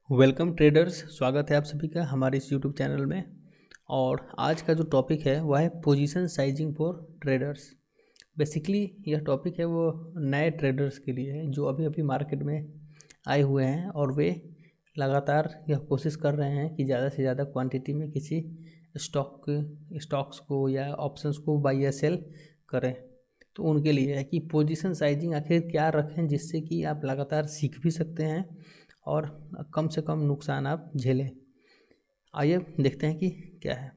Welcome traders, स्वागत है आप सभी का हमारे इस यूट्यूब चैनल में। और आज का जो टॉपिक है वह है position sizing for traders. Basically यह टॉपिक है वो नए ट्रेडर्स के लिए है जो अभी अभी मार्केट में आए हुए हैं और वे लगातार यह कोशिश कर रहे हैं कि ज़्यादा से ज़्यादा क्वांटिटी में किसी स्टॉक्स को या ऑप्शंस को बाई या सेल करें। तो उनके लिए है कि पोजीशन साइजिंग आखिर क्या रखें जिससे कि आप लगातार सीख भी सकते हैं और कम से कम नुकसान आप झेलें। आइए देखते हैं कि क्या है।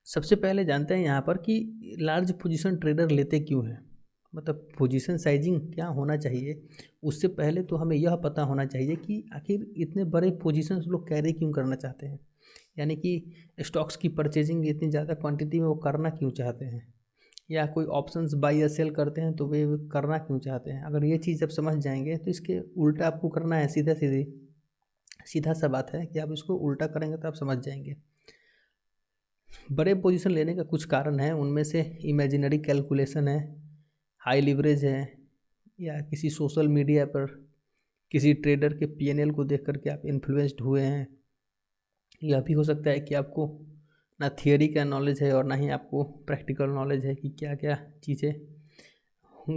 सबसे पहले जानते हैं यहाँ पर कि लार्ज पोजीशन ट्रेडर लेते क्यों हैं, मतलब पोजीशन साइजिंग क्या होना चाहिए। उससे पहले तो हमें यह पता होना चाहिए कि आखिर इतने बड़े पोजीशंस लोग कैरी क्यों करना चाहते हैं, यानी कि स्टॉक्स की परचेजिंग इतनी ज़्यादा क्वांटिटी में वो करना क्यों चाहते हैं, या कोई ऑप्शंस बाई या सेल करते हैं तो वे करना क्यों चाहते हैं। अगर ये चीज़ आप समझ जाएंगे तो इसके उल्टा आपको करना है। सीधा सा बात है कि आप इसको उल्टा करेंगे तो आप समझ जाएंगे। बड़े पोजीशन लेने का कुछ कारण है, उनमें से इमेजिनरी कैलकुलेशन है, हाई लिवरेज है, या किसी सोशल मीडिया पर किसी ट्रेडर के पीएनएल को देख करके आप इन्फ्लुएंस्ड हुए हैं। यह भी हो सकता है कि आपको ना थियोरी का नॉलेज है और ना ही आपको प्रैक्टिकल नॉलेज है कि क्या क्या चीज़ें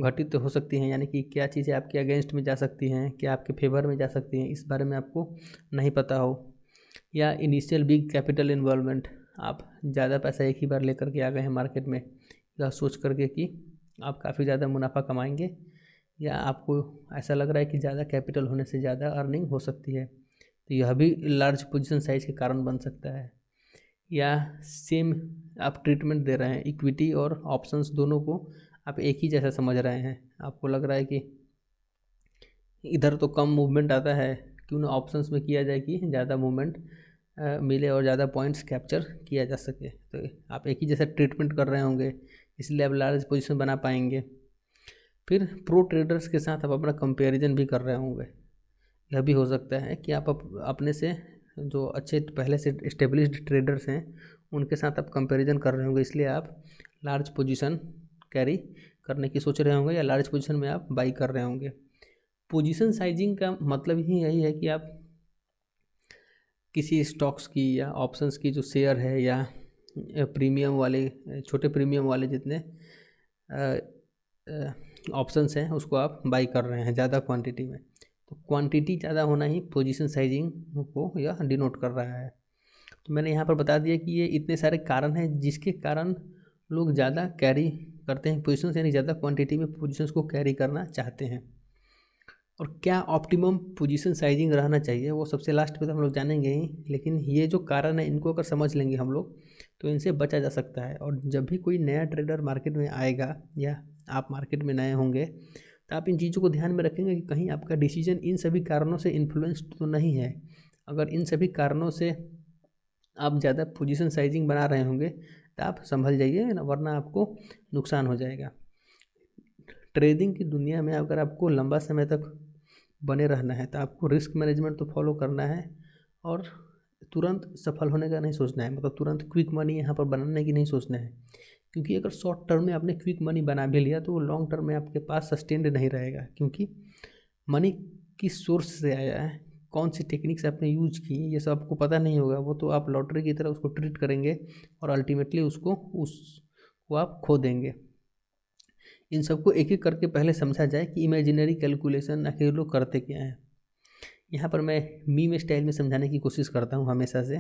घटित हो सकती हैं, यानी कि क्या चीज़ें आपके अगेंस्ट में जा सकती हैं, क्या आपके फेवर में जा सकती हैं, इस बारे में आपको नहीं पता हो। या इनिशियल बिग कैपिटल इन्वॉल्वमेंट, आप ज़्यादा पैसा एक ही बार लेकर के आ गए हैं मार्केट में यह सोच करके कि आप काफ़ी ज़्यादा मुनाफा कमाएंगे, या आपको ऐसा लग रहा है कि ज़्यादा कैपिटल होने से ज़्यादा अर्निंग हो सकती है, तो यह भी लार्ज पोजीशन साइज के कारण बन सकता है। या सेम आप ट्रीटमेंट दे रहे हैं, इक्विटी और ऑप्शंस दोनों को आप एक ही जैसा समझ रहे हैं। आपको लग रहा है कि इधर तो कम मूवमेंट आता है, क्यों ना ऑप्शंस में किया जाए कि ज़्यादा मूवमेंट मिले और ज़्यादा पॉइंट्स कैप्चर किया जा सके। तो आप एक ही जैसा ट्रीटमेंट कर रहे होंगे, इसलिए आप लार्ज पोजीशन बना पाएंगे। फिर प्रो ट्रेडर्स के साथ आप अपना कंपैरिजन भी कर रहे होंगे। यह भी हो सकता है कि आप अपने से जो अच्छे पहले से इस्टेब्लिश्ड ट्रेडर्स हैं उनके साथ आप कंपैरिजन कर रहे होंगे, इसलिए आप लार्ज पोजीशन कैरी करने की सोच रहे होंगे या लार्ज पोजीशन में आप बाई कर रहे होंगे। पोजीशन साइजिंग का मतलब ही यही है कि आप किसी स्टॉक्स की या ऑप्शंस की जो शेयर है या प्रीमियम वाले, छोटे प्रीमियम वाले जितने ऑप्शंस हैं उसको आप बाई कर रहे हैं ज़्यादा क्वांटिटी में। तो क्वांटिटी ज़्यादा होना ही पोजीशन साइजिंग को यह डिनोट कर रहा है। तो मैंने यहाँ पर बता दिया कि ये इतने सारे कारण हैं जिसके कारण लोग ज़्यादा कैरी करते हैं पोजीशंस, यानी ज़्यादा क्वांटिटी में पोजीशंस को कैरी करना चाहते हैं। और क्या ऑप्टिमम पोजीशन साइजिंग रहना चाहिए वो सबसे लास्ट पे तो हम लोग जानेंगे ही, लेकिन ये जो कारण है इनको अगर समझ लेंगे हम लोग तो इनसे बचा जा सकता है। और जब भी कोई नया ट्रेडर मार्केट में आएगा या आप मार्केट में नए होंगे तो आप इन चीज़ों को ध्यान में रखेंगे कि कहीं आपका डिसीजन इन सभी कारणों से इन्फ्लुएंस्ड तो नहीं है। अगर इन सभी कारणों से आप ज़्यादा पोजीशन साइजिंग बना रहे होंगे तो आप संभल जाइए, वरना आपको नुकसान हो जाएगा। ट्रेडिंग की दुनिया में अगर आपको लंबा समय तक बने रहना है तो आपको रिस्क मैनेजमेंट तो फॉलो करना है और तुरंत सफल होने का नहीं सोचना है, मतलब तुरंत क्विक मनी यहाँ पर बनाने की नहीं सोचना है। क्योंकि अगर शॉर्ट टर्म में आपने क्विक मनी बना भी लिया तो वो लॉन्ग टर्म में आपके पास सस्टेन्ड नहीं रहेगा, क्योंकि मनी किस सोर्स से आया है, कौन सी टेक्निक्स आपने यूज की, ये सब आपको पता नहीं होगा। वो तो आप लॉटरी की तरह उसको ट्रीट करेंगे और अल्टीमेटली उसको आप खो देंगे। इन सबको एक एक करके पहले समझा जाए कि इमेजिनरी कैलकुलेशन आखिर लोग करते क्या हैं। यहाँ पर मैं मीम स्टाइल में समझाने की कोशिश करता हूँ हमेशा से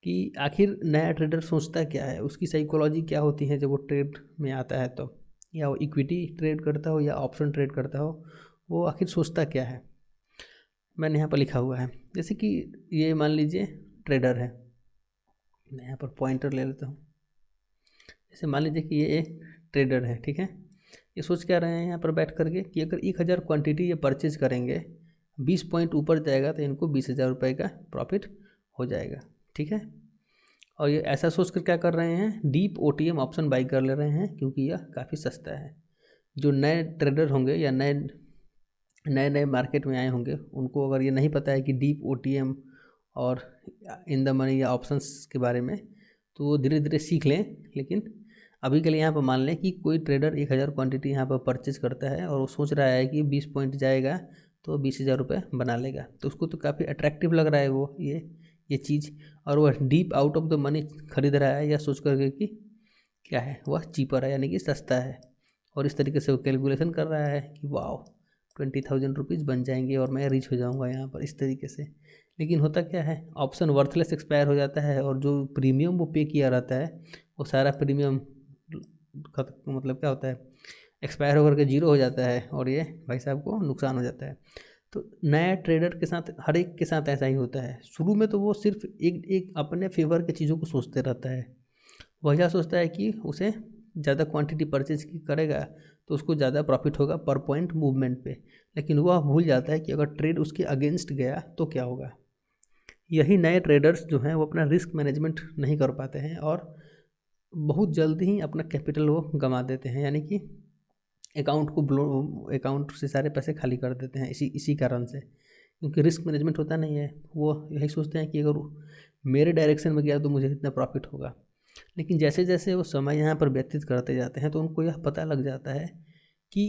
कि आखिर नया ट्रेडर सोचता क्या है, उसकी साइकोलॉजी क्या होती है जब वो ट्रेड में आता है। तो या वो इक्विटी ट्रेड करता हो या ऑप्शन ट्रेड करता हो, वो आखिर सोचता क्या है। मैंने यहाँ पर लिखा हुआ है, जैसे कि ये मान लीजिए ट्रेडर है, मैं यहाँ पर पॉइंटर ले लेता हूँ। जैसे मान लीजिए कि ये एक ट्रेडर है, ठीक है। ये सोच क्या रहे हैं यहाँ पर बैठ करके कि अगर 1000 क्वांटिटी ये परचेज करेंगे, 20 पॉइंट ऊपर जाएगा तो इनको 20,000 रुपये का प्रॉफिट हो जाएगा, ठीक है। और ये ऐसा सोच कर क्या कर रहे हैं, डीप OTM ऑप्शन बाई कर ले रहे हैं क्योंकि यह काफ़ी सस्ता है। जो नए ट्रेडर होंगे या नए नए मार्केट में आए होंगे उनको अगर ये नहीं पता है कि डीप OTM और इन द मनी या ऑप्शंस के बारे में, तो वो धीरे धीरे सीख लें। लेकिन अभी के लिए यहाँ पर मान लें कि कोई ट्रेडर 1000 क्वांटिटी यहाँ पर परचेज करता है और वो सोच रहा है कि 20 पॉइंट जाएगा तो 20,000 रुपये बना लेगा। तो उसको तो काफ़ी अट्रैक्टिव लग रहा है वो ये चीज़, और वह deep out of the money खरीद रहा है या सोच करके कि क्या है वह चीपर है यानी कि सस्ता है, और इस तरीके से वो कैलकुलेशन कर रहा है कि वाओ 20,000 रुपीज़ बन जाएंगे और मैं रिच हो जाऊंगा यहाँ पर, इस तरीके से। लेकिन होता क्या है, ऑप्शन वर्थलेस एक्सपायर हो जाता है, और जो प्रीमियम वो पे किया रहता है वो सारा प्रीमियम मतलब क्या होता है, एक्सपायर होकर के जीरो हो जाता है, और ये भाई साहब को नुकसान हो जाता है। तो नया ट्रेडर के साथ, हर एक के साथ ऐसा ही होता है। शुरू में तो वो सिर्फ एक अपने फेवर की चीज़ों को सोचते रहता है। वह यह सोचता है कि उसे ज़्यादा क्वांटिटी परचेज करेगा तो उसको ज़्यादा प्रॉफिट होगा पर पॉइंट मूवमेंट पे, लेकिन वह भूल जाता है कि अगर ट्रेड उसके अगेंस्ट गया तो क्या होगा। यही नए ट्रेडर्स जो हैं वो अपना रिस्क मैनेजमेंट नहीं कर पाते हैं, और बहुत जल्दी ही अपना कैपिटल वो गंवा देते हैं, यानी कि अकाउंट से सारे पैसे खाली कर देते हैं इसी कारण से, क्योंकि रिस्क मैनेजमेंट होता नहीं है। वो यही सोचते हैं कि अगर मेरे डायरेक्शन में गया तो मुझे इतना प्रॉफिट होगा। लेकिन जैसे जैसे वो समय यहाँ पर व्यतीत करते जाते हैं तो उनको यह पता लग जाता है कि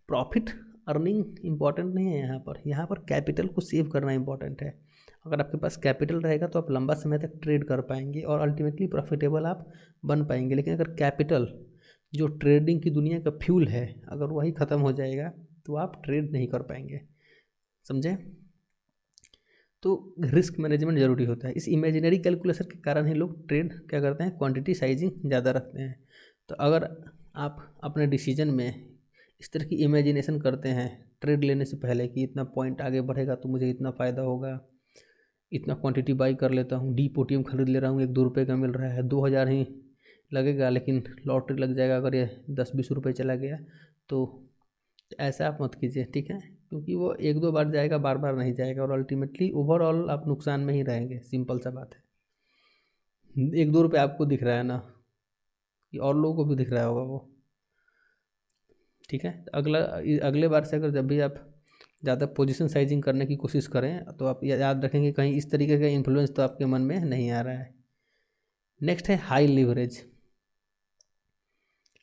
प्रॉफिट अर्निंग इम्पॉर्टेंट नहीं है, यहाँ पर कैपिटल को सेव करना इम्पॉर्टेंट है। अगर आपके पास कैपिटल रहेगा तो आप लंबा समय तक ट्रेड कर पाएंगे और अल्टीमेटली प्रॉफिटेबल आप बन पाएंगे। लेकिन अगर कैपिटल जो ट्रेडिंग की दुनिया का फ्यूल है, अगर वही ख़त्म हो जाएगा तो आप ट्रेड नहीं कर पाएंगे, समझे। तो रिस्क मैनेजमेंट ज़रूरी होता है। इस इमेजिनरी कैलकुलेशन के कारण ही लोग ट्रेड क्या करते हैं, क्वांटिटी साइजिंग ज़्यादा रखते हैं। तो अगर आप अपने डिसीजन में इस तरह की इमेजिनेशन करते हैं ट्रेड लेने से पहले कि इतना पॉइंट आगे बढ़ेगा तो मुझे इतना फ़ायदा होगा, इतना क्वांटिटी बाई कर लेता हूँ, डी पोटियम खरीद ले रहा हूँ, 1-2 रुपये का मिल रहा है, 2,000 ही लगेगा, लेकिन लॉटरी लग जाएगा अगर ये 10-20 रुपये चला गया, तो ऐसा आप मत कीजिए, ठीक है। क्योंकि वो 1-2 बार जाएगा, बार बार नहीं जाएगा, और अल्टीमेटली ओवरऑल आप नुकसान में ही रहेंगे। सिंपल सा बात है। 1-2 रुपये आपको दिख रहा है ना, कि और लोगों को भी दिख रहा होगा वो, ठीक है। अगले बार से अगर जब भी आप ज़्यादा पोजीशन साइजिंग करने की कोशिश करें तो आप याद रखेंगे कहीं इस तरीके का इन्फ्लुएंस तो आपके मन में नहीं आ रहा है। नेक्स्ट है हाई लिवरेज।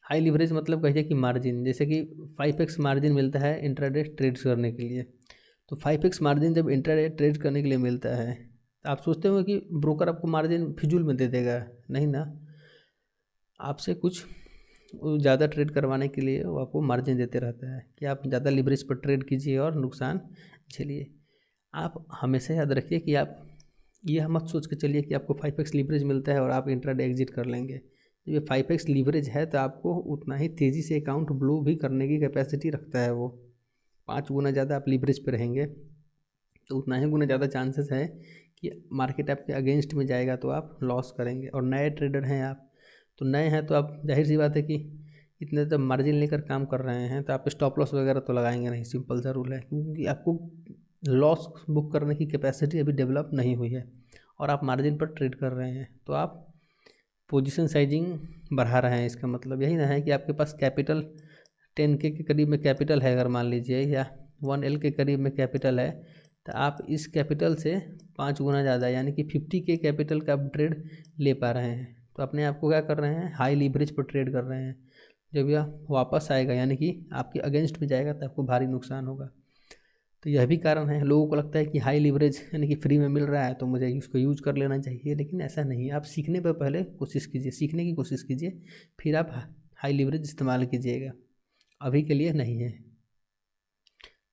हाई लिवरेज मतलब कहिए कि मार्जिन, जैसे कि 5x मार्जिन मिलता है इंट्राडे ट्रेड्स करने के लिए। तो 5x मार्जिन जब इंट्राडे ट्रेड करने के लिए मिलता है तो आप सोचते हो कि ब्रोकर आपको मार्जिन फिजूल में दे देगा, नहीं ना। आपसे कुछ ज़्यादा ट्रेड करवाने के लिए वो आपको मार्जिन देते रहता है कि आप ज़्यादा लिवरेज पर ट्रेड कीजिए और नुकसान झेलिए। आप हमेशा याद रखिए कि आप यह मत सोच के चलिए कि आपको 5x लीवरेज मिलता है और आप इंट्राडे एग्जिट कर लेंगे। जब ये 5x लीवरेज है तो आपको उतना ही तेज़ी से अकाउंट ब्लो भी करने की कैपेसिटी रखता है। वो 5 गुना ज़्यादा आप लीवरेज पे रहेंगे तो उतना ही गुना ज़्यादा चांसेस है कि मार्केट आपके अगेंस्ट में जाएगा तो आप लॉस करेंगे। और नए ट्रेडर हैं आप, तो नए हैं तो आप जाहिर सी बात है कि इतने जब मार्जिन लेकर काम कर रहे हैं तो आप स्टॉप लॉस वगैरह तो लगाएंगे नहीं, सिंपल सा रूल है। क्योंकि आपको लॉस बुक करने की कैपेसिटी अभी डेवलप नहीं हुई है और आप मार्जिन पर ट्रेड कर रहे हैं, तो आप पोजीशन साइजिंग बढ़ा रहे हैं। इसका मतलब यही ना है कि आपके पास कैपिटल 10K के करीब में कैपिटल है, अगर मान लीजिए, या 1L के करीब में कैपिटल है, तो आप इस कैपिटल से 5 गुना ज़्यादा यानी कि 50K कैपिटल का आप ट्रेड ले पा रहे हैं। तो अपने आप को क्या कर रहे हैं, हाई लीवरेज पर ट्रेड कर रहे हैं। जब यह वापस आएगा यानी कि आपके अगेंस्ट में जाएगा तो आपको भारी नुकसान होगा। तो यह भी कारण है, लोगों को लगता है कि हाई लीवरेज यानी कि फ्री में मिल रहा है तो मुझे इसको यूज कर लेना चाहिए, लेकिन ऐसा नहीं है। आप सीखने पर पहले कोशिश कीजिए, सीखने की कोशिश कीजिए, फिर आप हाई लीवरेज इस्तेमाल कीजिएगा, अभी के लिए नहीं है।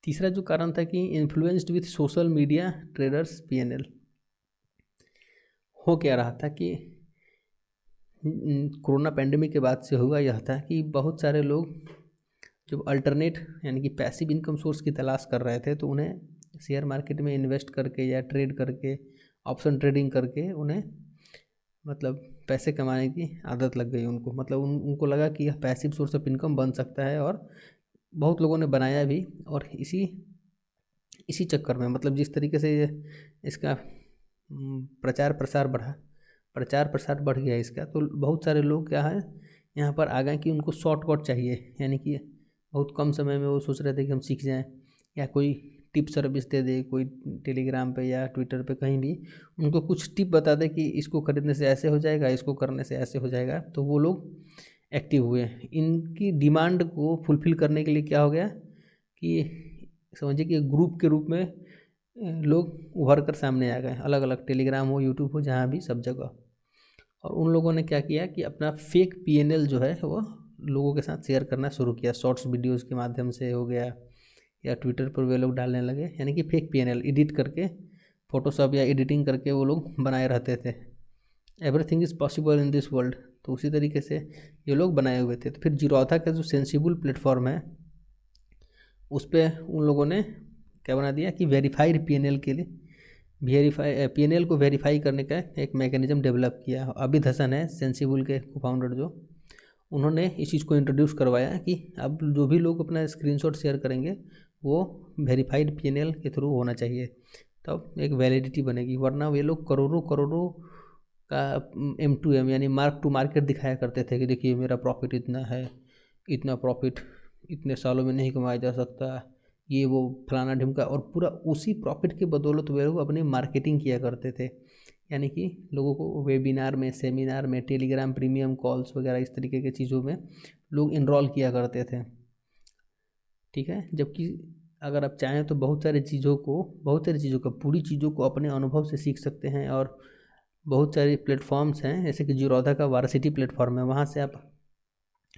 तीसरा जो कारण था कि influenced with social media traders PNL। हो क्या रहा था कि कोरोना पेंडेमिक के बाद से हुआ यह था कि बहुत सारे लोग जब अल्टरनेट यानी कि पैसिव इनकम सोर्स की तलाश कर रहे थे तो उन्हें शेयर मार्केट में इन्वेस्ट करके या ट्रेड करके, ऑप्शन ट्रेडिंग करके उन्हें मतलब पैसे कमाने की आदत लग गई उनको। मतलब उनको लगा कि यह पैसिव सोर्स ऑफ इनकम बन सकता है, और बहुत लोगों ने बनाया भी। और इसी चक्कर में मतलब जिस तरीके से इसका प्रचार प्रसार बढ़ गया इसका, तो बहुत सारे लोग क्या है यहाँ पर आ गए कि उनको शॉर्टकट चाहिए, यानी कि बहुत कम समय में वो सोच रहे थे कि हम सीख जाएं, या कोई टिप सर्विस दे दे, कोई टेलीग्राम पे या ट्विटर पे कहीं भी उनको कुछ टिप बता दे कि इसको खरीदने से ऐसे हो जाएगा, इसको करने से ऐसे हो जाएगा, तो वो लोग एक्टिव हुए। इनकी डिमांड को फुलफ़िल करने के लिए क्या हो गया कि समझिए कि ग्रुप के रूप में लोग उभर कर सामने आ गए, अलग अलग, टेलीग्राम हो, यूट्यूब हो, जहाँ भी, सब जगह। और उन लोगों ने क्या किया कि अपना फेक PNL जो है वो लोगों के साथ शेयर करना शुरू किया, शॉर्ट्स वीडियोस के माध्यम से हो गया, या ट्विटर पर वे लोग डालने लगे, यानी कि फेक PNL एडिट करके, फोटोशॉप या एडिटिंग करके वो लोग बनाए रहते थे। Everything is possible in this world, तो उसी तरीके से ये लोग बनाए हुए थे। तो फिर जीरोधा का जो सेंसिबल प्लेटफॉर्म है उस पर उन लोगों ने क्या बना दिया कि वेरीफाइड PNL के लिए PNL को वेरीफाई करने का एक मैकेनिज्म डेवलप किया। अभिधसन है सेंसिबल के को फाउंडर जो, उन्होंने इस चीज़ को इंट्रोड्यूस करवाया कि अब जो भी लोग अपना स्क्रीनशॉट शेयर करेंगे वो वेरीफाइड PNL के थ्रू होना चाहिए, तब एक वैलिडिटी बनेगी, वरना वे लोग करोड़ों करोड़ों का M2M यानी मार्क टू मार्केट दिखाया करते थे कि देखिए मेरा प्रॉफिट इतना है, इतना प्रॉफिट इतने सालों में नहीं कमाया जा सकता, ये वो फलाना ढिमका, और पूरा उसी प्रॉफिट के बदौलत वे लोग अपनी मार्केटिंग किया करते थे। यानी कि लोगों को वेबिनार में, सेमिनार में, टेलीग्राम प्रीमियम कॉल्स वगैरह इस तरीके की चीज़ों में लोग इनरोल किया करते थे, ठीक है। जबकि अगर आप चाहें तो बहुत सारी चीज़ों को पूरी चीज़ों को अपने अनुभव से सीख सकते हैं। और बहुत सारे प्लेटफॉर्म्स हैं, जैसे कि जीरोधा का वार्सिटी प्लेटफॉर्म है, वहाँ से आप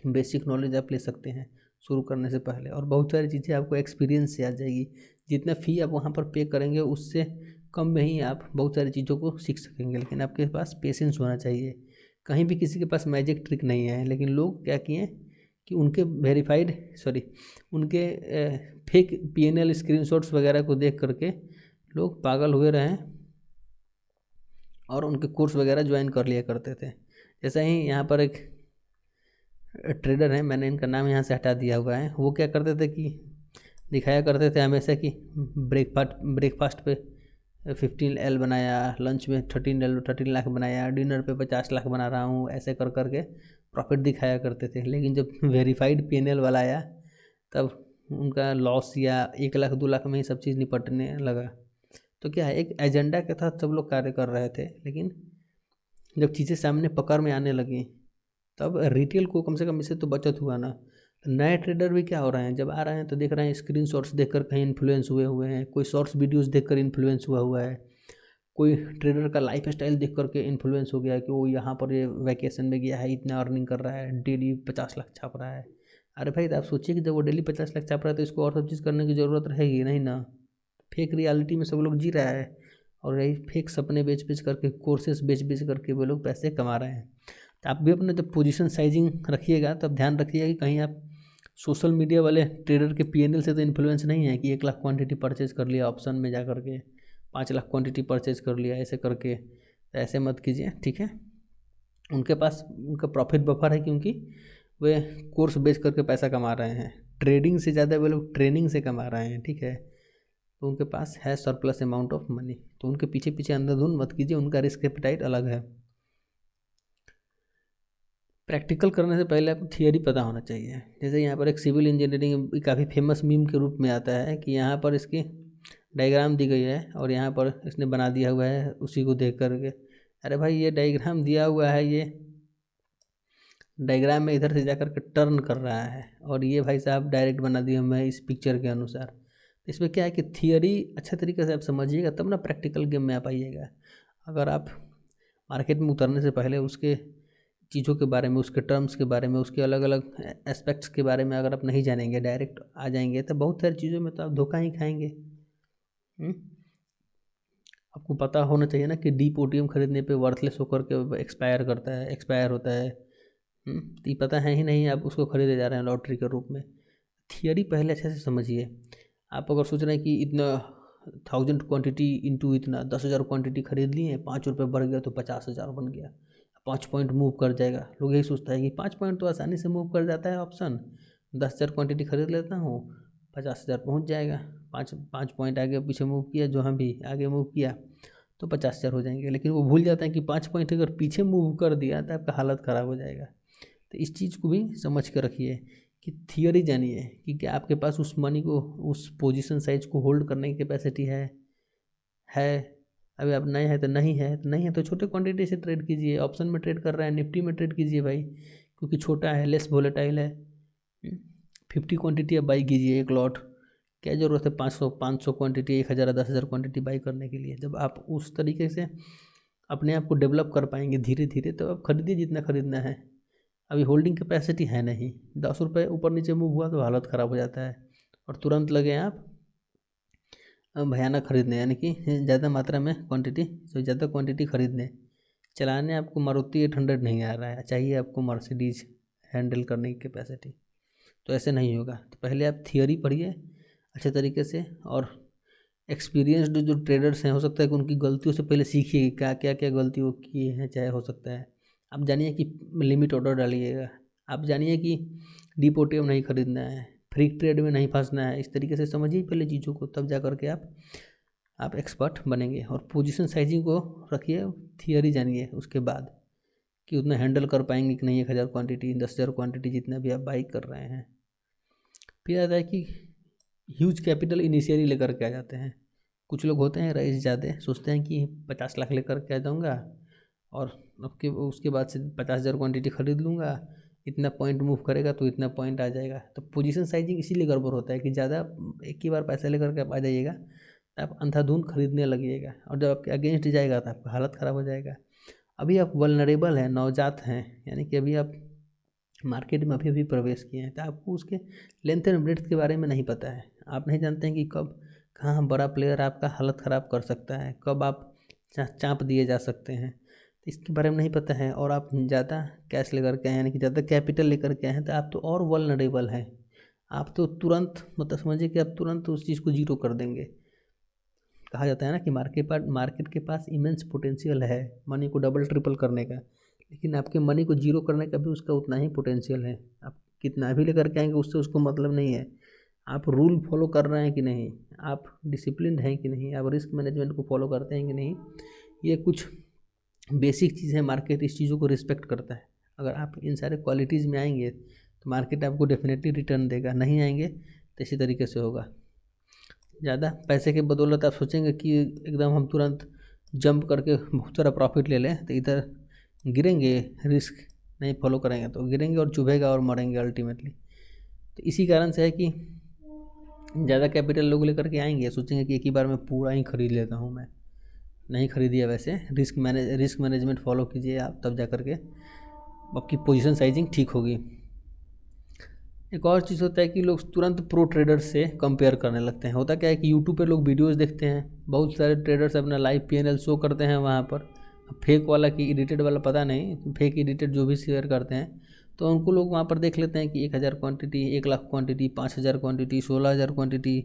बेसिक नॉलेज आप ले सकते हैं शुरू करने से पहले, और बहुत सारी चीज़ें आपको एक्सपीरियंस से आ जाएगी। जितना फ़ी आप वहाँ पर पे करेंगे उससे कम में ही आप बहुत सारी चीज़ों को सीख सकेंगे, लेकिन आपके पास पेशेंस होना चाहिए। कहीं भी किसी के पास मैजिक ट्रिक नहीं है, लेकिन लोग क्या किए कि उनके फेक PNL स्क्रीनशॉट्स वगैरह को देख करके लोग पागल हुए रहे और उनके कोर्स वगैरह ज्वाइन कर लिया करते थे। जैसा ही यहाँ पर एक ट्रेडर हैं, मैंने इनका नाम यहाँ से हटा दिया हुआ है, वो क्या करते थे कि दिखाया करते थे हमेशा कि ब्रेकफास्ट पे 15L बनाया, लंच में 13 लाख बनाया, डिनर पे 50 लाख बना रहा हूँ, ऐसे कर करके प्रॉफिट दिखाया करते थे। लेकिन जब वेरीफाइड PNL वाला आया तब उनका लॉस या 1 लाख 2 लाख में ही सब चीज़ निपटने लगा। तो क्या है, एक एजेंडा के तहत सब लोग कार्य कर रहे थे, लेकिन जब चीज़ें सामने पकड़ में आने लगी तब रिटेल को कम से कम इससे तो बचत हुआ ना। तो नए ट्रेडर भी क्या हो रहे हैं, जब आ रहे हैं तो देख रहे हैं स्क्रीनशॉट्स देखकर कहीं इन्फ्लुएंस हुए हैं, कोई शॉर्ट्स वीडियोस देखकर इन्फ्लुएंस हुआ है, कोई ट्रेडर का लाइफ स्टाइल देख करके इन्फ्लुएंस हो गया कि वो यहाँ पर ये वैकेशन में गया है, इतना अर्निंग कर रहा है, डेली 50 लाख छाप रहा है। अरे भाई, तो आप सोचिए कि जब वो डेली 50 लाख छाप रहा है तो इसको और सब चीज़ करने की ज़रूरत रहेगी नहीं ना। फेक रियलिटी में सब लोग जी रहा है, और यही फेक सपने बेच बेच करके, कोर्सेस बेच बेच करके वो लोग पैसे कमा रहे हैं। तो आप भी अपने जब पोजीशन साइजिंग रखिएगा तब ध्यान रखिएगा कि कहीं आप सोशल मीडिया वाले ट्रेडर के PNL से तो इन्फ्लुएंस नहीं है कि 1 लाख क्वांटिटी परचेज कर लिया ऑप्शन में जा करके, 5 लाख क्वांटिटी परचेज कर लिया ऐसे करके। तो ऐसे मत कीजिए, ठीक है। उनके पास उनका प्रॉफिट बफर है, क्योंकि वे कोर्स बेच करके पैसा कमा रहे हैं। ट्रेडिंग से ज़्यादा वे लोग ट्रेनिंग से कमा रहे हैं, ठीक है। तो उनके पास है सरप्लस अमाउंट ऑफ मनी, तो उनके पीछे पीछे अंधाधुंध मत कीजिए, उनका रिस्क एपेटाइट अलग है। प्रैक्टिकल करने से पहले आपको थियरी पता होना चाहिए। जैसे यहाँ पर एक सिविल इंजीनियरिंग काफ़ी फेमस मीम के रूप में आता है कि यहाँ पर इसकी डायग्राम दी गई है और यहाँ पर इसने बना दिया हुआ है उसी को देख करके। अरे भाई, ये डायग्राम दिया हुआ है, ये डायग्राम में इधर से जाकर के टर्न कर रहा है, और ये भाई साहब डायरेक्ट बना दिया मैं इस पिक्चर के अनुसार। इसमें क्या है कि थियरी अच्छे तरीके से आप समझिएगा तब ना प्रैक्टिकल गेम में आप आइएगा। अगर आप मार्केट में उतरने से पहले उसके चीज़ों के बारे में, उसके टर्म्स के बारे में, उसके अलग अलग एस्पेक्ट्स के बारे में अगर आप नहीं जानेंगे, डायरेक्ट आ जाएंगे, तो बहुत सारी चीज़ों में तो आप धोखा ही खाएंगे। आपको पता होना चाहिए ना कि DPOTM खरीदने पे वर्थलेस होकर के एक्सपायर होता है। तो ये पता है ही नहीं, आप उसको खरीदे जा रहे हैं लॉटरी के रूप में। थियरी पहले अच्छे से समझिए। आप अगर सोच रहे हैं कि इतना 1000 क्वांटिटी इंटू इतना 10,000 क्वांटिटी खरीद लिए, 5 रुपये बढ़ गया तो 50,000 बन गया, 5 पॉइंट मूव कर जाएगा। लोग यही सोचता है कि 5 पॉइंट तो आसानी से मूव कर जाता है ऑप्शन, 10,000 क्वांटिटी खरीद लेता हूँ, 50,000 पहुँच जाएगा। 5 पॉइंट आगे पीछे मूव किया, जो हम भी आगे मूव किया तो 50,000 हो जाएंगे। लेकिन वो भूल जाते हैं कि 5 पॉइंट अगर पीछे मूव कर दिया तो आपका हालत ख़राब हो जाएगा। तो इस चीज़ को भी समझ कर रखिए कि थियरी जानिए कि क्या आपके पास उस मनी को, उस पोजीशन साइज को होल्ड करने की कैपेसिटी है। अभी आप नए हैं तो नहीं है तो छोटे क्वांटिटी से ट्रेड कीजिए। ऑप्शन में ट्रेड कर रहे हैं, निफ्टी में ट्रेड कीजिए भाई, क्योंकि छोटा है, लेस वोलेटाइल है। 50 क्वांटिटी आप बाई कीजिए, एक लॉट, क्या ज़रूरत है 500 क्वांटिटी, 1000 10,000 क्वांटिटी बाई करने के लिए। जब आप उस तरीके से अपने आप को डेवलप कर पाएंगे धीरे धीरे, तो आप खरीदिए जितना खरीदना है। अभी होल्डिंग कैपेसिटी है नहीं, 10 रुपये ऊपर नीचे मूव हुआ तो हालत ख़राब हो जाता है और तुरंत लगे आप भयानक खरीदने, यानी कि ज़्यादा मात्रा में क्वांटिटी, तो ज़्यादा क्वांटिटी खरीदने चलाने आपको मारुति 800 नहीं आ रहा है, चाहिए आपको मर्सिडीज हैंडल करने की कैपेसिटी। तो ऐसे नहीं होगा। तो पहले आप थियोरी पढ़िए अच्छे तरीके से, और एक्सपीरियंस्ड जो ट्रेडर्स हैं, हो सकता है कि उनकी गलतियों से पहले सीखिए क्या क्या क्या गलती वो किए हैं। चाहे हो सकता है आप जानिए कि लिमिट ऑर्डर डालिएगा, आप जानिए कि डिपोटिव नहीं खरीदना है, फ्री ट्रेड में नहीं फंसना है। इस तरीके से समझिए पहले चीज़ों को, तब जा करके आप एक्सपर्ट बनेंगे। और पोजीशन साइजिंग को रखिए, थियोरी जानिए उसके बाद कि उतना हैंडल कर पाएंगे कि नहीं, 1000 क्वांटिटी, 10,000 क्वांटिटी, जितना भी आप बाई कर रहे हैं। फिर आता है कि ह्यूज कैपिटल इनिशियली लेकर के आ जाते हैं। कुछ लोग होते हैं रईस ज़्यादा, सोचते हैं कि 50 लाख लेकर के आ जाऊँगा और उसके बाद से 50,000 क्वांटिटी खरीद लूँगा, इतना पॉइंट मूव करेगा तो इतना पॉइंट आ जाएगा। तो पोजीशन साइजिंग इसीलिए गड़बड़ होता है कि ज़्यादा एक ही बार पैसा लेकर के आप आ जाइएगा, तो आप अंधाधुंध खरीदने लगिएगा, और जब आपके अगेंस्ट जाएगा तो आपका हालत ख़राब हो जाएगा। अभी आप वल्नरेबल हैं, नवजात हैं, यानी कि अभी आप मार्केट में अभी प्रवेश किए हैं, तो आपको उसके लेंथ एंड ब्रेड्थ के बारे में नहीं पता है। आप नहीं जानते हैं कि कब कहाँ बड़ा प्लेयर आपका हालत ख़राब कर सकता है, कब आप चाँप दिए जा सकते हैं, तो इसके बारे में नहीं पता है। और आप ज़्यादा कैश लेकर के आए, यानी कि ज़्यादा कैपिटल लेकर के आए हैं, तो आप तो और वल्नरेबल हैं। आप तो तुरंत, मतलब समझिए कि आप तुरंत उस चीज़ को जीरो कर देंगे। कहा जाता है ना कि मार्केट के पास इमेंस पोटेंशियल है मनी को डबल ट्रिपल करने का, लेकिन आपके मनी को जीरो करने का भी उसका उतना ही पोटेंशियल है। आप कितना भी लेकर के आएंगे उससे उसको मतलब नहीं है। आप रूल फॉलो कर रहे हैं कि नहीं, आप डिसिप्लिन हैं कि नहीं, आप रिस्क मैनेजमेंट को फॉलो करते हैं कि नहीं, ये कुछ बेसिक चीज़ है। मार्केट इस चीज़ों को रिस्पेक्ट करता है। अगर आप इन सारे क्वालिटीज़ में आएंगे तो मार्केट आपको डेफिनेटली रिटर्न देगा, नहीं आएंगे तो इसी तरीके से होगा। ज़्यादा पैसे के बदौलत आप सोचेंगे कि एकदम हम तुरंत जंप करके बहुत सारा प्रॉफिट ले लें, तो इधर गिरेंगे, रिस्क नहीं फॉलो करेंगे तो गिरेंगे और चुभेगा और मरेंगे अल्टीमेटली। तो इसी कारण से है कि ज़्यादा कैपिटल लोग लेकर के आएंगे, सोचेंगे कि एक ही बार में पूरा ही खरीद लेता हूँ मैं। नहीं खरीदिए, वैसे रिस्क मैनेजमेंट फॉलो कीजिए आप, तब जा कर के आपकी पोजीशन साइजिंग ठीक होगी। एक और चीज़ होता है कि लोग तुरंत प्रो ट्रेडर्स से कंपेयर करने लगते हैं। होता क्या है कि यूट्यूब पे लोग वीडियोस देखते हैं, बहुत सारे ट्रेडर्स अपना लाइव पीएनएल शो करते हैं वहाँ पर, फेक वाला कि एडिटेड वाला पता नहीं, फेक एडिटेड जो भी शेयर करते हैं, तो उनको लोग वहाँ पर देख लेते हैं कि 1000 quantity, 1,00,000 quantity, 5,000 quantity, 16,000 quantity,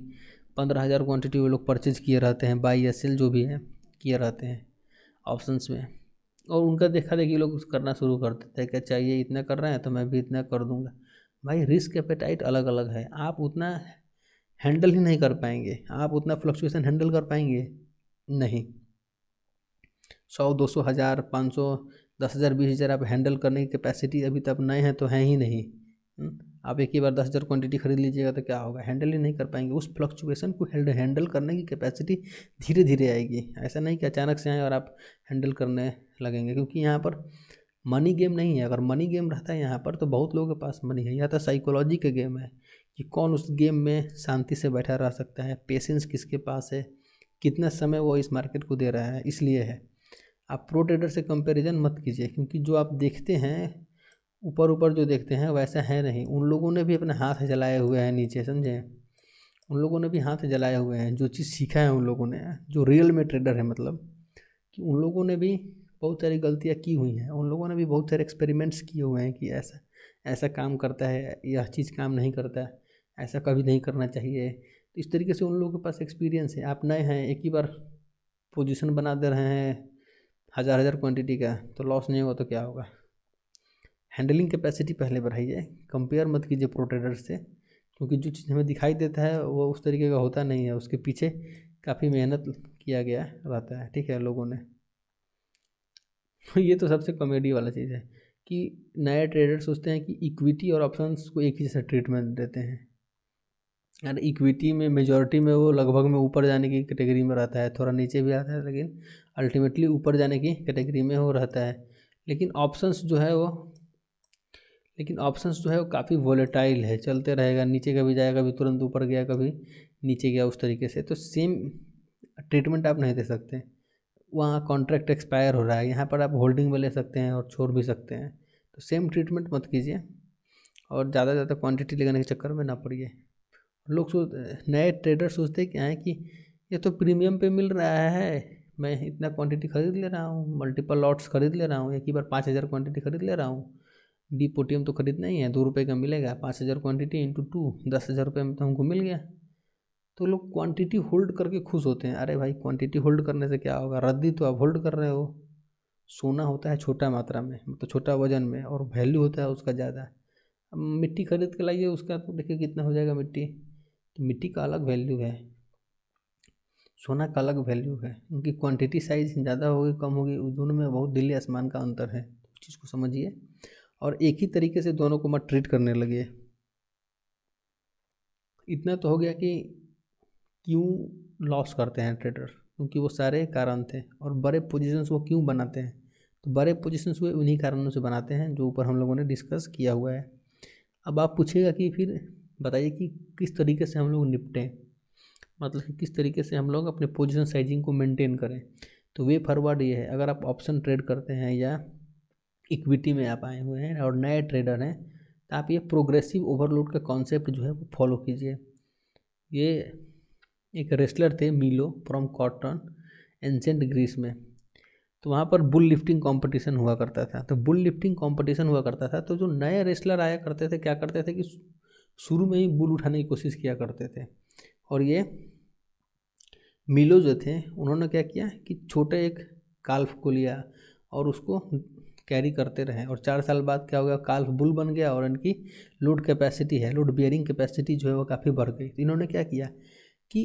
15,000 quantity वो लोग परचेज किए रहते हैं, बाई या सेल जो भी है किए रहते हैं ऑप्शंस में। और उनका देखा देखी लोग करना शुरू कर देते हैं कि चाहिए इतना कर रहे हैं तो मैं भी इतना कर दूंगा। भाई रिस्क एपेटाइट अलग अलग है, आप उतना हैंडल ही नहीं कर पाएंगे, आप उतना फ्लक्चुएशन हैंडल कर पाएंगे नहीं। 100, 200, 1000, 500, 10,000, 20,000 आप हैंडल करने की कैपेसिटी अभी तक नए हैं तो हैं ही नहीं। आप एक ही बार 10,000 क्वांटिटी खरीद लीजिएगा तो क्या होगा, हैंडल ही नहीं कर पाएंगे। उस फ्लक्चुएशन को हैंडल करने की कैपेसिटी धीरे धीरे आएगी, ऐसा नहीं कि अचानक से आए और आप हैंडल करने लगेंगे। क्योंकि यहाँ पर मनी गेम नहीं है। अगर मनी गेम रहता है यहाँ पर तो बहुत लोगों के पास मनी है। यहाँ तो साइकोलॉजी का गेम है कि कौन उस गेम में शांति से बैठा रह सकता है, पेशेंस किसके पास है, कितना समय वो इस मार्केट को दे रहा है। इसलिए है, आप प्रो ट्रेडर से कंपैरिजन मत कीजिए, क्योंकि जो आप देखते हैं ऊपर ऊपर जो देखते हैं वैसा है नहीं। उन लोगों ने भी अपने हाथ जलाए हुए हैं नीचे, समझे, उन लोगों ने भी हाथ जलाए हुए हैं। जो चीज़ सीखा है उन लोगों ने, जो रियल में ट्रेडर है, मतलब कि उन लोगों ने भी बहुत सारी गलतियाँ की हुई हैं, उन लोगों ने भी बहुत सारे एक्सपेरिमेंट्स किए हुए हैं कि ऐसा ऐसा काम करता है, यह चीज़ काम नहीं करता, ऐसा कभी नहीं करना चाहिए। तो इस तरीके से उन लोगों के पास एक्सपीरियंस है। आप नए हैं, एक ही बार पोजीशन बना दे रहे हैं 1000 क्वांटिटी का, तो लॉस नहीं होगा तो क्या होगा। हैंडलिंग कैपेसिटी पहले बढ़ाइए, कंपेयर मत कीजिए प्रो ट्रेडर से, क्योंकि जो चीज़ हमें दिखाई देता है वो उस तरीके का होता नहीं है, उसके पीछे काफ़ी मेहनत किया गया रहता है, ठीक है, लोगों ने। ये तो सबसे कॉमेडी वाला चीज़ है कि नए ट्रेडर सोचते हैं कि इक्विटी और ऑप्शंस को एक ही जैसा ट्रीटमेंट देते हैं। यार इक्विटी में मेजॉरिटी में वो लगभग में ऊपर जाने की कैटेगरी में रहता है, थोड़ा नीचे भी आता है, लेकिन अल्टीमेटली ऊपर जाने की कैटेगरी में वो रहता है। लेकिन लेकिन ऑप्शंस जो है वो काफ़ी वोलेटाइल है, चलते रहेगा, नीचे कभी जाएगा, कभी तुरंत ऊपर गया, कभी नीचे गया, उस तरीके से। तो सेम ट्रीटमेंट आप नहीं दे सकते। वहाँ कॉन्ट्रैक्ट एक्सपायर हो रहा है, यहाँ पर आप होल्डिंग में ले सकते हैं और छोड़ भी सकते हैं। तो सेम ट्रीटमेंट मत कीजिए और ज़्यादा क्वांटिटी लगाने के चक्कर में ना पड़िए। लोग नए ट्रेडर सोचते क्या है कि ये तो प्रीमियम पे मिल रहा है, मैं इतना क्वांटिटी खरीद ले रहा हूँ, मल्टीपल लॉट्स खरीद ले रहा हूँ, एक ही बार 5,000 क्वांटिटी खरीद ले रहा हूँ, डीपोटियम तो खरीदना ही है, 2 रुपये का मिलेगा, 5,000 क्वांटिटी इंटू 2, 10,000 रुपये में तो हमको मिल गया। तो लोग क्वांटिटी होल्ड करके खुश होते हैं। अरे भाई, क्वांटिटी होल्ड करने से क्या होगा, रद्दी तो आप होल्ड कर रहे हो। सोना होता है छोटा मात्रा में, मतलब छोटा वजन में, और वैल्यू होता है उसका ज़्यादा। अब मिट्टी खरीद के लाइए, उसका तो देखिए कितना हो जाएगा मिट्टी। तो मिट्टी का अलग वैल्यू है, सोना का अलग वैल्यू है। उनकी क्वांटिटी साइज ज़्यादा होगी कम होगी, उस दोनों में बहुत दिल्ली आसमान का अंतर है। उस चीज़ को समझिए और एक ही तरीके से दोनों को मत ट्रीट करने लगिए। इतना तो हो गया कि क्यों लॉस करते हैं ट्रेडर, क्योंकि वो सारे कारण थे। और बड़े पोजीशंस वो क्यों बनाते हैं, तो बड़े पोजीशंस वो उन्हीं कारणों से बनाते हैं जो ऊपर हम लोगों ने डिस्कस किया हुआ है। अब आप पूछिएगा कि फिर बताइए कि किस तरीके से हम लोग निपटें, मतलब कि किस तरीके से हम लोग अपने पोजीशन साइजिंग को मेंटेन करें। तो वे फॉरवर्ड ये है, अगर आप ऑप्शन ट्रेड करते हैं या इक्विटी में आप आए हुए हैं और नए ट्रेडर हैं, तो आप ये प्रोग्रेसिव ओवरलोड का कॉन्सेप्ट जो है वो फॉलो कीजिए। ये एक रेसलर थे मीलो फ्रॉम कॉटन, एंसेंट ग्रीस में। तो वहाँ पर बुल लिफ्टिंग कंपटीशन हुआ करता था। तो बुल लिफ्टिंग कंपटीशन हुआ करता था, तो जो नए रेसलर आया करते थे क्या करते थे कि शुरू में ही बुल उठाने की कोशिश किया करते थे। और ये मीलो जो थे उन्होंने क्या किया कि छोटे एक काल्फ को लिया और उसको कैरी करते रहे, और 4 साल बाद क्या हो गया, काल्फ बुल बन गया और इनकी लोड कैपेसिटी है, लोड बियरिंग कैपेसिटी जो है वो काफ़ी बढ़ गई। तो इन्होंने क्या किया कि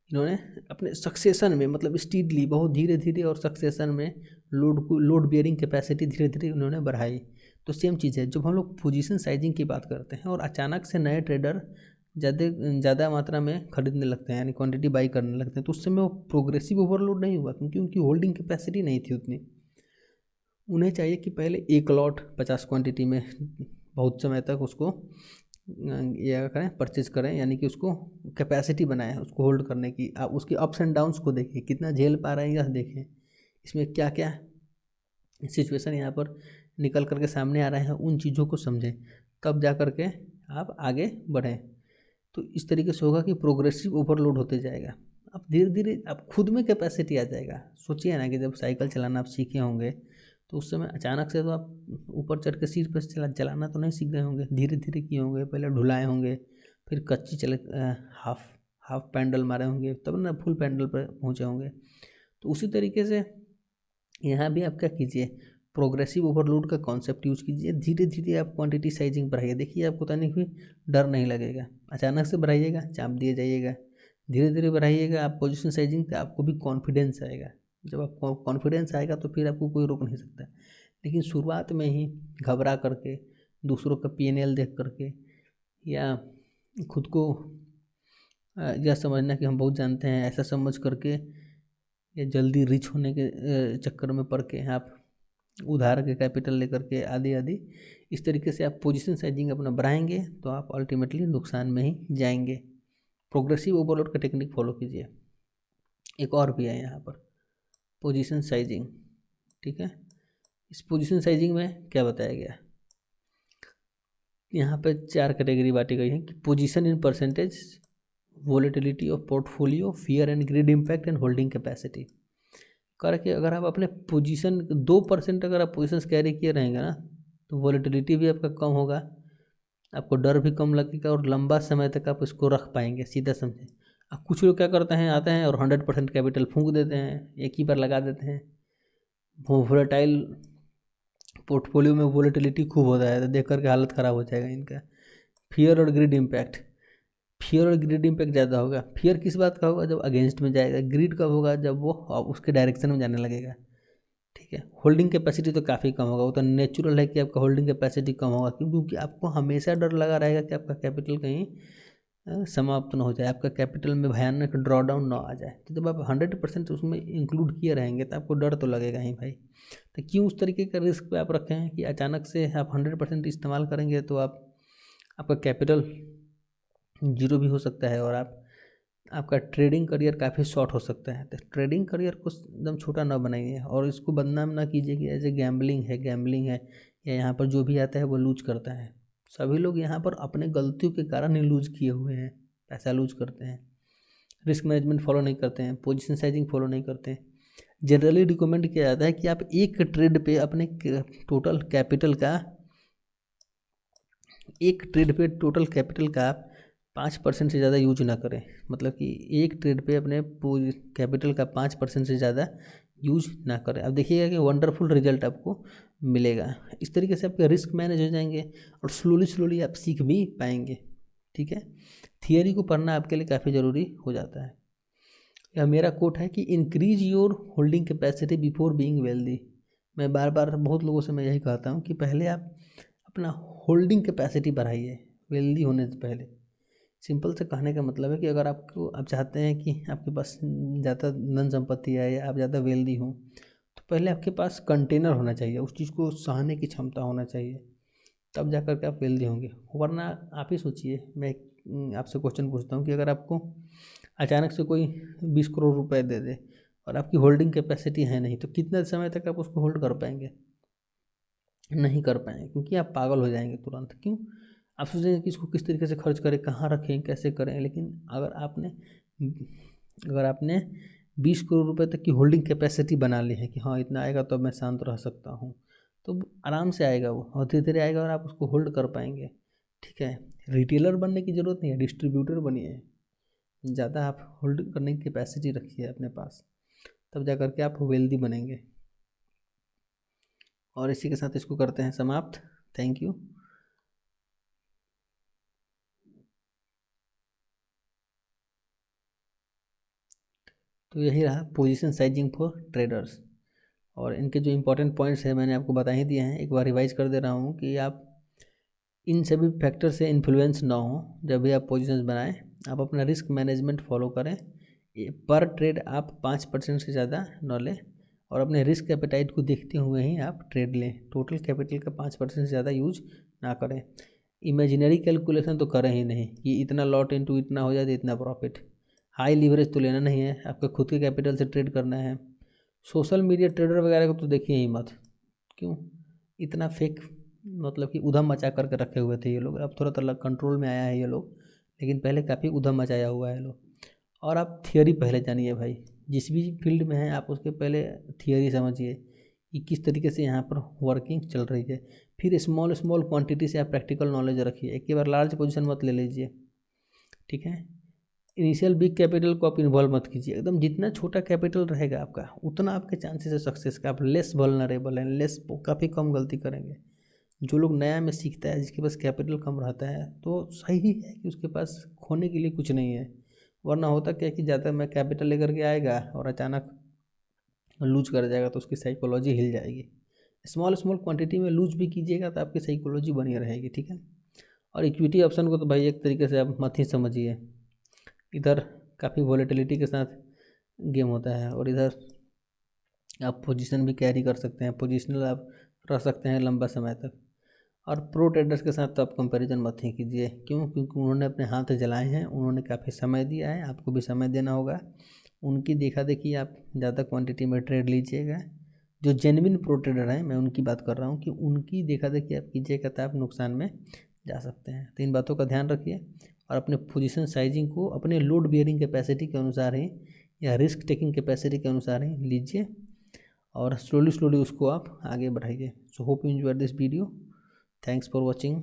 इन्होंने अपने सक्सेशन में, मतलब स्टीडली, बहुत धीरे धीरे और सक्सेशन में लोड बियरिंग कैपेसिटी धीरे धीरे उन्होंने बढ़ाई। तो सेम चीज़ है, जब हम लोग पोजीशन साइजिंग की बात करते हैं और अचानक से नए ट्रेडर ज़्यादा मात्रा में खरीदने लगते हैं, यानी क्वांटिटी बाई करने लगते हैं, तो उस समय वो प्रोग्रेसिव ओवरलोड नहीं हुआ, क्योंकि उनकी होल्डिंग कैपेसिटी नहीं थी उतनी। उन्हें चाहिए कि पहले एक लॉट 50 क्वांटिटी में बहुत समय तक उसको ये करें, परचेज करें, यानी कि उसको कैपेसिटी बनाएं उसको होल्ड करने की। आप उसके अप्स एंड डाउन्स को देखें, कितना झेल पा रहे हैं यह देखें, इसमें क्या क्या सिचुएशन यहाँ पर निकल करके सामने आ रहे हैं, उन चीज़ों को समझें, तब जा कर के आप आगे बढ़ें। तो इस तरीके से होगा कि प्रोग्रेसिव ओवरलोड होते जाएगा। अब धीरे धीरे आप खुद में कैपेसिटी आ जाएगा। सोचिए ना कि जब साइकिल चलाना आप सीखे होंगे, तो उस समय अचानक से तो आप ऊपर चढ़ के सीट पर चलाना तो नहीं सीख गए होंगे, धीरे धीरे किए होंगे, पहले ढुलाए होंगे, फिर कच्ची चले, हाफ पैंडल मारे होंगे, तब ना फुल पैंडल पर पहुँचे होंगे। तो उसी तरीके से यहाँ भी आप क्या कीजिए, प्रोग्रेसिव ओवरलोड का कॉन्सेप्ट यूज कीजिए। धीरे धीरे आप क्वांटिटी साइजिंग बढ़ाइए, देखिए आपको तनिक भी डर नहीं लगेगा। अचानक से बढ़ाइएगा, चाप दिए जाइएगा, धीरे धीरे बढ़ाइएगा आप पोजीशन साइजिंग, तो आपको भी कॉन्फिडेंस आएगा। जब आपको कॉन्फिडेंस आएगा तो फिर आपको कोई रोक नहीं सकता। लेकिन शुरुआत में ही घबरा करके, दूसरों का P&L देख करके, या खुद को यह समझना कि हम बहुत जानते हैं, ऐसा समझ करके, या जल्दी रिच होने के चक्कर में पड़ के आप उधार के कैपिटल लेकर के आदि आदि, इस तरीके से आप पोजीशन साइजिंग अपना बढ़ाएंगे तो आप अल्टीमेटली नुकसान में ही जाएंगे। प्रोग्रेसिव ओवरलोड का टेक्निक फॉलो कीजिए। एक और भी है यहाँ पर पोजीशन साइजिंग, ठीक है। इस पोजीशन साइजिंग में क्या बताया गया, यहाँ पे 4 कैटेगरी बांटी गई है कि position in percentage, volatility of portfolio, fear and greed impact and holding capacity करके। अगर आप अपने पोजीशन 2% अगर आप पोजीशंस कैरी किए रहेंगे ना, तो वोलेटिलिटी भी आपका कम होगा, आपको डर भी कम लगेगा और लंबा समय तक आप इसको रख पाएंगे। सीधा समझें, अब कुछ लोग क्या करते हैं, आते हैं और 100% कैपिटल फूंक देते हैं, एक ही बार लगा देते हैं। वोलेटाइल पोर्टफोलियो में वोलेटिलिटी खूब होता है, तो देख करके हालत ख़राब हो जाएगा इनका। फियर और ग्रीड इम्पैक्ट, फियर और ग्रीड इम्पैक्ट ज़्यादा होगा। फियर किस बात का होगा, जब अगेंस्ट में जाएगा। ग्रीड कब होगा, जब वो उसके डायरेक्शन में जाने लगेगा, ठीक है। होल्डिंग कैपेसिटी तो काफ़ी कम होगा, वो तो नेचुरल है कि आपका होल्डिंग कैपेसिटी कम होगा, क्योंकि आपको हमेशा डर लगा रहेगा कि आपका कैपिटल कहीं समाप्त ना हो जाए, आपका कैपिटल में भयानक ड्रॉ डाउन ना आ जाए। तो जब आप 100% उसमें इंक्लूड किए रहेंगे तो आपको डर तो लगेगा ही भाई। तो क्यों उस तरीके का रिस्क पे आप रखें हैं कि अचानक से आप 100% इस्तेमाल करेंगे तो आपका कैपिटल जीरो भी हो सकता है और आपका ट्रेडिंग करियर काफ़ी शॉर्ट हो सकता है। तो ट्रेडिंग करियर को एकदम छोटा ना बनाइए और इसको बदनाम ना कीजिए कि ऐसे गैम्बलिंग है या यहाँ पर जो भी आता है वो लूज करता है। सभी लोग यहाँ पर अपने गलतियों के कारण ही लूज किए हुए हैं, पैसा लूज करते हैं, रिस्क मैनेजमेंट फॉलो नहीं करते हैं, पोजीशन साइजिंग फॉलो नहीं करते हैं। जनरली रिकमेंड किया जाता है कि आप एक ट्रेड पे अपने टोटल कैपिटल का आप 5% से ज़्यादा यूज ना करें। मतलब कि एक ट्रेड पे अपने कैपिटल का 5% से ज़्यादा यूज ना करें। अब देखिएगा कि वंडरफुल रिजल्ट आपको मिलेगा। इस तरीके से आपके रिस्क मैनेज हो जाएंगे और स्लोली आप सीख भी पाएंगे। ठीक है, थियरी को पढ़ना आपके लिए काफ़ी ज़रूरी हो जाता है। या मेरा कोट है कि increase your holding capacity before being wealthy. मैं बार बार बहुत लोगों से मैं यही कहता हूँ कि पहले आप अपना होल्डिंग कैपेसिटी बढ़ाइए वेल्दी होने से पहले। सिंपल से कहने का मतलब है कि अगर आप चाहते हैं कि आपके पास ज़्यादा धन संपत्ति है या आप ज़्यादा वेल्दी हों, तो पहले आपके पास कंटेनर होना चाहिए, उस चीज़ को सहने की क्षमता होना चाहिए, तब जा कर के आप वेल्दी होंगे। वरना आप ही सोचिए, मैं आपसे क्वेश्चन पूछता हूँ कि अगर आपको अचानक से कोई 20 करोड़ रुपए दे दे और आपकी होल्डिंग कैपेसिटी है नहीं, तो कितने समय तक आप उसको होल्ड कर पाएंगे? नहीं कर पाएंगे, क्योंकि आप पागल हो जाएंगे तुरंत। क्यों? आप सोचेंगे कि इसको किस तरीके से खर्च करें, कहाँ रखें, कैसे करें। लेकिन अगर आपने 20 करोड़ रुपए तक की होल्डिंग कैपेसिटी बना ली है कि हाँ इतना आएगा तो मैं शांत रह सकता हूँ, तो आराम से आएगा वो, और धीरे धीरे आएगा और आप उसको होल्ड कर पाएंगे। ठीक है, रिटेलर बनने की ज़रूरत नहीं है, डिस्ट्रीब्यूटर बनिए। ज़्यादा आप होल्ड करने की कैपेसिटी रखिए अपने पास, तब जा करके आप वेल्दी बनेंगे। और इसी के साथ इसको करते हैं समाप्त। Thank you. तो यही रहा पोजीशन साइजिंग फॉर ट्रेडर्स, और इनके जो इंपॉर्टेंट पॉइंट्स हैं मैंने आपको बता ही दिए हैं। एक बार रिवाइज कर दे रहा हूँ कि आप इन सभी फैक्टर से इन्फ्लुएंस ना हो जब भी आप पोजीशंस बनाएं। आप अपना रिस्क मैनेजमेंट फॉलो करें, पर ट्रेड आप 5% से ज़्यादा न लें, और अपने रिस्क एपेटाइट को देखते हुए ही आप ट्रेड लें। टोटल कैपिटल का 5% से ज़्यादा यूज ना करें। इमेजिनरी कैलकुलेशन तो करें ही नहीं कि इतना लॉट इनटू इतना हो जाए तो इतना प्रॉफिट। हाई लीवरेज तो लेना नहीं है, आपका खुद के कैपिटल से ट्रेड करना है। सोशल मीडिया ट्रेडर वगैरह को तो देखिए ही मत। क्यों? इतना फेक, मतलब कि उधम मचा करके रखे हुए थे ये लोग। अब थोड़ा थोड़ा कंट्रोल में आया है ये लोग, लेकिन पहले काफ़ी उधम मचाया हुआ है लोग। और आप थियोरी पहले जानिए भाई, जिस भी फील्ड में हैं आप उसके पहले थियोरी समझिए कि किस तरीके से यहाँ पर वर्किंग चल रही है। फिर स्मॉल क्वांटिटी से आप प्रैक्टिकल नॉलेज रखिए, एक के बार लार्ज पोजीशन मत ले लीजिए। ठीक है, इनिशियल बिग कैपिटल को आप इन्वॉल्व मत कीजिए। एकदम जितना छोटा कैपिटल रहेगा आपका उतना आपके चांसेस है सक्सेस का। आप लेस वल्नरेबल हैं, काफ़ी कम गलती करेंगे। जो लोग नया में सीखता है, जिसके पास कैपिटल कम रहता है, तो सही है कि उसके पास खोने के लिए कुछ नहीं है। वरना होता क्या है कि ज़्यादा में कैपिटल लेकर के आएगा और अचानक लूज कर जाएगा तो उसकी साइकोलॉजी हिल जाएगी। स्मॉल क्वांटिटी में लूज भी कीजिएगा तो आपकी साइकोलॉजी बनी रहेगी। ठीक है, और इक्विटी ऑप्शन को तो भाई एक तरीके से आप मत ही समझिए। इधर काफ़ी वॉलेटिलिटी के साथ गेम होता है और इधर आप पोजीशन भी कैरी कर सकते हैं, पोजिशनल आप रह सकते हैं लंबा समय तक। और प्रो ट्रेडर्स के साथ तो आप कंपैरिजन मत ही कीजिए। क्यों? क्योंकि उन्होंने अपने हाथ जलाए हैं, उन्होंने काफ़ी समय दिया है, आपको भी समय देना होगा। उनकी देखा देखी आप ज़्यादा क्वांटिटी में ट्रेड लीजिएगा। जो जेन्युइन प्रो ट्रेडर हैं, मैं उनकी बात कर रहा हूँ कि उनकी देखा देखी आप कीजिएगा तो आप नुकसान में जा सकते हैं। तो इन बातों का ध्यान रखिए और अपने पोजीशन साइजिंग को अपने लोड बियरिंग कैपेसिटी के अनुसार ही या रिस्क टेकिंग कैपेसिटी के अनुसार ही लीजिए और स्लोली उसको आप आगे बढ़ाइए। So hope you enjoy this video. Thanks for watching.